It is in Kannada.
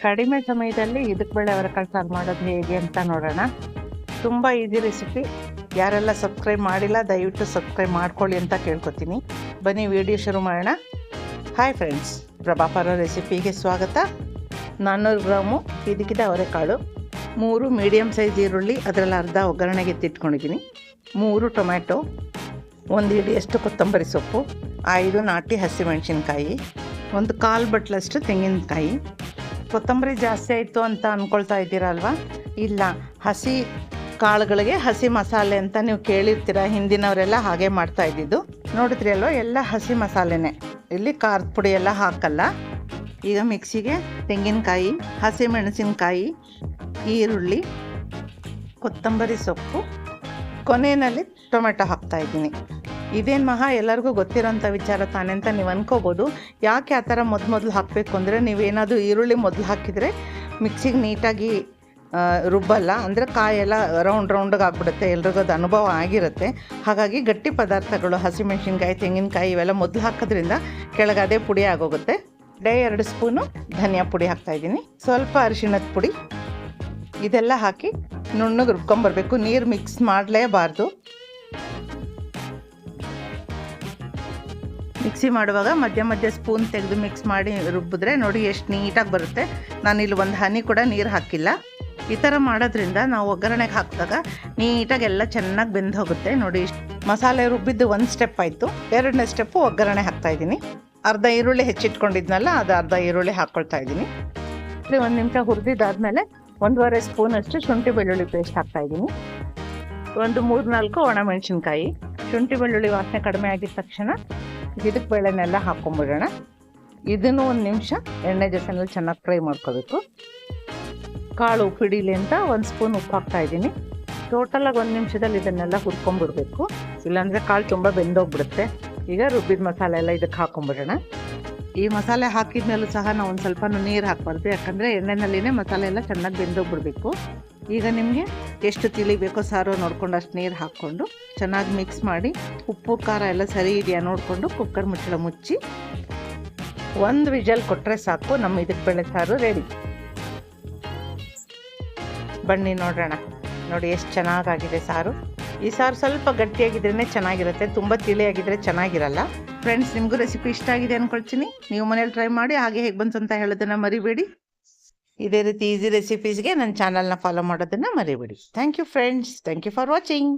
ಕಡಿಮೆ ಸಮಯದಲ್ಲಿ ಇದಕ್ಕೆ ಬೇಳೆ ಅವರೆಕಾಳು ಸಾರು ಮಾಡೋದು ಹೇಗೆ ಅಂತ ನೋಡೋಣ. ತುಂಬ ಈಸಿ ರೆಸಿಪಿ. ಯಾರೆಲ್ಲ ಸಬ್ಸ್ಕ್ರೈಬ್ ಮಾಡಿಲ್ಲ ದಯವಿಟ್ಟು ಸಬ್ಸ್ಕ್ರೈಬ್ ಮಾಡ್ಕೊಳ್ಳಿ ಅಂತ ಕೇಳ್ಕೊತೀನಿ. ಬನ್ನಿ ವಿಡಿಯೋ ಶುರು ಮಾಡೋಣ. ಹಾಯ್ ಫ್ರೆಂಡ್ಸ್, ಪ್ರಭಾಪರ ರೆಸಿಪಿಗೆ ಸ್ವಾಗತ. 400 ಗ್ರಾಮು ಇದಕ್ಕಿದೆ ಅವರೆಕಾಳು, 3 ಮೀಡಿಯಮ್ ಸೈಜ್ ಈರುಳ್ಳಿ, ಅದರಲ್ಲಿ ಅರ್ಧ ಒಗ್ಗರಣೆಗೆ ಎತ್ತಿಟ್ಕೊಂಡಿದ್ದೀನಿ, 3 ಟೊಮ್ಯಾಟೊ, 1 ಹಿಡಿಯಷ್ಟು ಕೊತ್ತಂಬರಿ ಸೊಪ್ಪು, 5 ನಾಟಿ ಹಸಿಮೆಣಸಿನ್ಕಾಯಿ, 1/4 ಬಟ್ಲಷ್ಟು ತೆಂಗಿನಕಾಯಿ. ಕೊತ್ತಂಬರಿ ಜಾಸ್ತಿ ಆಯಿತು ಅಂತ ಅಂದ್ಕೊಳ್ತಾ ಇದ್ದೀರಲ್ವ? ಇಲ್ಲ, ಹಸಿ ಕಾಳುಗಳಿಗೆ ಹಸಿ ಮಸಾಲೆ ಅಂತ ನೀವು ಕೇಳಿರ್ತೀರ. ಹಿಂದಿನವರೆಲ್ಲ ಹಾಗೆ ಮಾಡ್ತಾ ಇದ್ದಿದ್ದು ನೋಡಿದ್ರಿ ಅಲ್ವ? ಎಲ್ಲ ಹಸಿ ಮಸಾಲೆನೇ, ಇಲ್ಲಿ ಖಾರದ ಪುಡಿ ಎಲ್ಲ ಹಾಕಲ್ಲ. ಈಗ ಮಿಕ್ಸಿಗೆ ತೆಂಗಿನಕಾಯಿ, ಹಸಿಮೆಣಸಿನಕಾಯಿ, ಈರುಳ್ಳಿ, ಕೊತ್ತಂಬರಿ ಸೊಪ್ಪು, ಕೊನೆಯಲ್ಲಿ ಟೊಮೆಟೊ ಹಾಕ್ತಾಯಿದ್ದೀನಿ. ಇದೇನು ಮಹಾ ಎಲ್ಲರಿಗೂ ಗೊತ್ತಿರೋಂಥ ವಿಚಾರ ತಾನೆ ಅಂತ ನೀವು ಅನ್ಕೋಬೋದು. ಯಾಕೆ ಆ ಥರ ಮೊದಲು ಹಾಕಬೇಕು ಅಂದರೆ, ನೀವೇನಾದರೂ ಈರುಳ್ಳಿ ಮೊದಲು ಹಾಕಿದರೆ ಮಿಕ್ಸಿಗೆ ನೀಟಾಗಿ ರುಬ್ಬಲ್ಲ, ಅಂದರೆ ಕಾಯೆಲ್ಲ ರೌಂಡ್ಗೆ ಆಗಿಬಿಡುತ್ತೆ. ಎಲ್ರಿಗೂ ಅದು ಅನುಭವ ಆಗಿರುತ್ತೆ. ಹಾಗಾಗಿ ಗಟ್ಟಿ ಪದಾರ್ಥಗಳು ಹಸಿಮೆಣಸಿನ್ಕಾಯಿ, ತೆಂಗಿನಕಾಯಿ ಇವೆಲ್ಲ ಮೊದಲು ಹಾಕೋದ್ರಿಂದ ಕೆಳಗೆ ಅದೇ ಪುಡಿ ಆಗೋಗುತ್ತೆ. 2 ಸ್ಪೂನು ಧನಿಯಾ ಪುಡಿ ಹಾಕ್ತಾಯಿದ್ದೀನಿ, ಸ್ವಲ್ಪ ಅರಿಶಿಣದ ಪುಡಿ. ಇದೆಲ್ಲ ಹಾಕಿ ನುಣ್ಣಗೆ ರುಬ್ಕೊಂಬರ್ಬೇಕು. ನೀರು ಮಿಕ್ಸ್ ಮಾಡಲೇಬಾರ್ದು. ಮಿಕ್ಸಿ ಮಾಡುವಾಗ ಮಧ್ಯ ಸ್ಪೂನ್ ತೆಗೆದು ಮಿಕ್ಸ್ ಮಾಡಿ ರುಬ್ಬಿದ್ರೆ ನೋಡಿ ಎಷ್ಟು ನೀಟಾಗಿ ಬರುತ್ತೆ. ನಾನಿಲ್ಲಿ ಒಂದು ಹನಿ ಕೂಡ ನೀರು ಹಾಕಿಲ್ಲ. ಈ ಥರ ಮಾಡೋದ್ರಿಂದ ನಾವು ಒಗ್ಗರಣೆಗೆ ಹಾಕಿದಾಗ ನೀಟಾಗಿ ಎಲ್ಲ ಚೆನ್ನಾಗಿ ಬೆಂದು ಹೋಗುತ್ತೆ. ನೋಡಿ, ಮಸಾಲೆ ರುಬ್ಬಿದ್ದು 1 ಸ್ಟೆಪ್ ಆಯಿತು. 2ನೇ ಸ್ಟೆಪ್ಪು ಒಗ್ಗರಣೆ ಹಾಕ್ತಾಯಿದ್ದೀನಿ. ಅರ್ಧ ಈರುಳ್ಳಿ ಹೆಚ್ಚಿಟ್ಕೊಂಡಿದ್ನಲ್ಲ, ಅದು ಅರ್ಧ ಈರುಳ್ಳಿ ಹಾಕ್ಕೊಳ್ತಾ ಇದ್ದೀನಿ. 1 ನಿಮಿಷ ಹುರಿದಿದ್ದಾದಮೇಲೆ 1.5 ಸ್ಪೂನಷ್ಟು ಶುಂಠಿ ಬೆಳ್ಳುಳ್ಳಿ ಪೇಸ್ಟ್ ಹಾಕ್ತಾಯಿದ್ದೀನಿ. 3-4 ಒಣಮೆಣಸಿನ್ಕಾಯಿ. ಶುಂಠಿ ಬೆಳ್ಳುಳ್ಳಿ ವಾಸನೆ ಕಡಿಮೆ ಆಗಿದ ತಕ್ಷಣ ಇದಕ್ಕೆ ಬೇಳೆನೆಲ್ಲ ಹಾಕ್ಕೊಂಬಿಡೋಣ. ಇದನ್ನು 1 ನಿಮಿಷ ಎಣ್ಣೆ ಜೊತೆನಲ್ಲಿ ಚೆನ್ನಾಗಿ ಫ್ರೈ ಮಾಡ್ಕೋಬೇಕು. ಕಾಳು ಉಪ್ಪಿಡಿಲಿ ಅಂತ 1 ಸ್ಪೂನ್ ಉಪ್ಪು ಹಾಕ್ತಾಯಿದ್ದೀನಿ. ಟೋಟಲಾಗಿ 1 ನಿಮಿಷದಲ್ಲಿ ಇದನ್ನೆಲ್ಲ ಹುರ್ಕೊಂಡ್ಬಿಡ್ಬೇಕು, ಇಲ್ಲಾಂದರೆ ಕಾಳು ತುಂಬ ಬೆಂದೋಗ್ಬಿಡುತ್ತೆ. ಈಗ ರುಬ್ಬಿದ ಮಸಾಲೆ ಎಲ್ಲ ಇದಕ್ಕೆ ಹಾಕ್ಕೊಂಬಿಡೋಣ. ಈ ಮಸಾಲೆ ಹಾಕಿದ್ಮೇಲೂ ಸಹ ನಾವು ಒಂದು ಸ್ವಲ್ಪ ನೀರು ಹಾಕ್ಬಾರ್ದು, ಯಾಕಂದರೆ ಎಣ್ಣೆನಲ್ಲಿನೇ ಮಸಾಲೆ ಎಲ್ಲ ಚೆನ್ನಾಗಿ ಬೆಂದೋಗ್ಬಿಡ್ಬೇಕು. ಈಗ ನಿಮಗೆ ಎಷ್ಟು ತಿಳಿಬೇಕೋ ಸಾರು ನೋಡ್ಕೊಂಡು ಅಷ್ಟು ನೀರು ಹಾಕ್ಕೊಂಡು ಚೆನ್ನಾಗಿ ಮಿಕ್ಸ್ ಮಾಡಿ, ಉಪ್ಪು ಖಾರ ಎಲ್ಲ ಸರಿ ಇದೆಯಾ ನೋಡಿಕೊಂಡು ಕುಕ್ಕರ್ ಮುಚ್ಚಳ ಮುಚ್ಚಿ 1 ವಿಜಲ್ ಕೊಟ್ಟರೆ ಸಾಕು. ನಮ್ಮ ಇದಕ್ಕೆ ಬೇಳೆ ಸಾರು ರೆಡಿ. ಬನ್ನಿ ನೋಡೋಣ. ನೋಡಿ ಎಷ್ಟು ಚೆನ್ನಾಗಾಗಿದೆ ಸಾರು. ಈ ಸಾರು ಸ್ವಲ್ಪ ಗಟ್ಟಿಯಾಗಿದ್ರೇ ಚೆನ್ನಾಗಿರುತ್ತೆ, ತುಂಬ ತಿಳಿಯಾಗಿದ್ದರೆ ಚೆನ್ನಾಗಿರಲ್ಲ. ಫ್ರೆಂಡ್ಸ್, ನಿಮಗೂ ರೆಸಿಪಿ ಇಷ್ಟ ಆಗಿದೆ ಅಂದ್ಕೊಳ್ತೀನಿ. ನೀವು ಮನೇಲಿ ಟ್ರೈ ಮಾಡಿ, ಹಾಗೆ ಹೇಗೆ ಬಂತು ಅಂತ ಹೇಳೋದನ್ನು ಮರಿಬೇಡಿ. ಇದೇ ರೀತಿ ಈಸಿ ರೆಸಿಪೀಸ್ಗೆ ನನ್ನ ಚಾನಲ್ನ ಫಾಲೋ ಮಾಡೋದನ್ನು ಮರಿಬೇಡಿ. Thank you friends, thank you for watching.